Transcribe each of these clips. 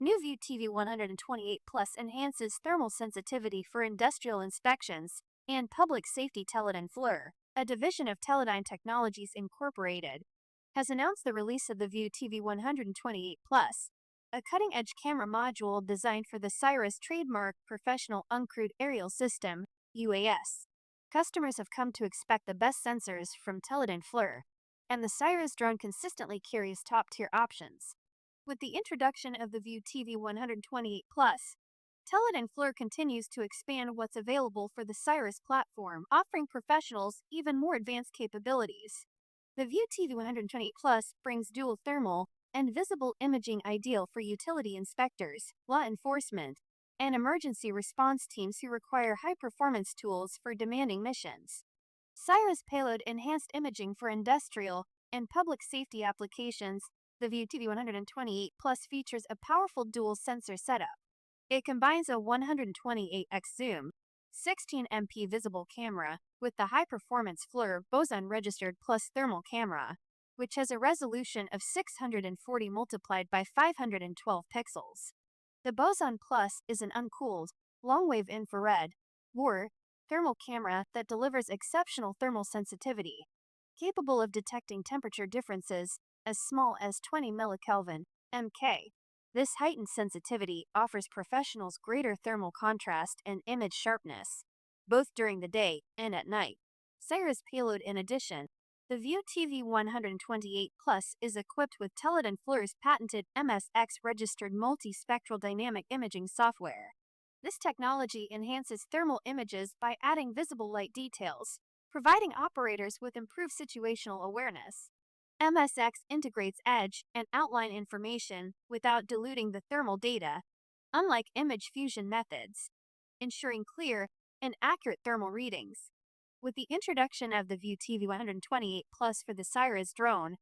New Vue TV128 Plus enhances thermal sensitivity for industrial inspections and public safety. Teledyne FLIR, a division of Teledyne Technologies Incorporated, has announced the release of the Vue TV128 Plus, a cutting-edge camera module designed for the SIRUS trademark Professional Uncrewed Aerial System (UAS). Customers have come to expect the best sensors from Teledyne FLIR, and the SIRAS drone consistently carries top-tier options. With the introduction of the Vue TV128 Plus, Teledyne FLIR continues to expand what's available for the SIRAS platform, offering professionals even more advanced capabilities. The Vue TV128 Plus brings dual thermal and visible imaging, ideal for utility inspectors, law enforcement, and emergency response teams who require high-performance tools for demanding missions. SIRAS Payload enhanced imaging for industrial and public safety applications. The Vue TV128 Plus features a powerful dual sensor setup. It combines a 128x zoom, 16MP visible camera with the high-performance FLIR boson-registered plus thermal camera, which has a resolution of 640 multiplied by 512 pixels. The Boson Plus is an uncooled, long-wave infrared, or thermal camera that delivers exceptional thermal sensitivity, capable of detecting temperature differences as small as 20 millikelvin (mK). This heightened sensitivity offers professionals greater thermal contrast and image sharpness, both during the day and at night. SIRAS Payload. In addition, the Vue TV128 Plus is equipped with Teledyne FLIR's patented MSX-registered multispectral dynamic imaging software. This technology enhances thermal images by adding visible light details, providing operators with improved situational awareness. MSX integrates edge and outline information without diluting the thermal data, unlike image fusion methods, ensuring clear and accurate thermal readings. With the introduction of the Vue TV128 Plus for the SIRAS drone,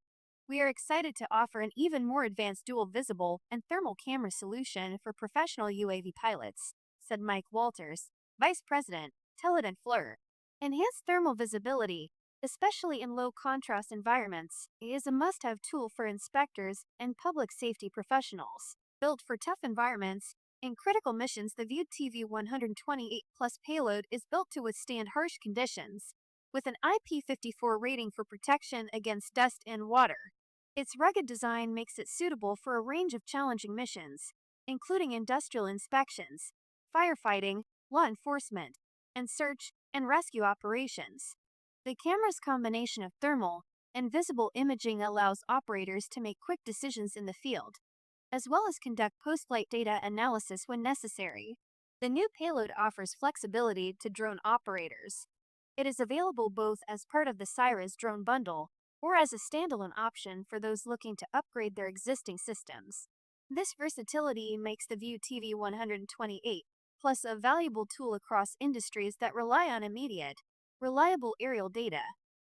we are excited to offer an even more advanced dual visible and thermal camera solution for professional UAV pilots, said Mike Walters, Vice President, Teledyne FLIR. Enhanced thermal visibility, especially in low-contrast environments, is a must-have tool for inspectors and public safety professionals. Built for tough environments, in critical missions, the Vue TV128 Plus payload is built to withstand harsh conditions, with an IP54 rating for protection against dust and water. Its rugged design makes it suitable for a range of challenging missions, including industrial inspections, firefighting, law enforcement, and search and rescue operations. The camera's combination of thermal and visible imaging allows operators to make quick decisions in the field, as well as conduct post-flight data analysis when necessary. The new payload offers flexibility to drone operators. It is available both as part of the SIRAS drone bundle or as a standalone option for those looking to upgrade their existing systems. This versatility makes the Vue TV128 Plus a valuable tool across industries that rely on immediate, reliable aerial data.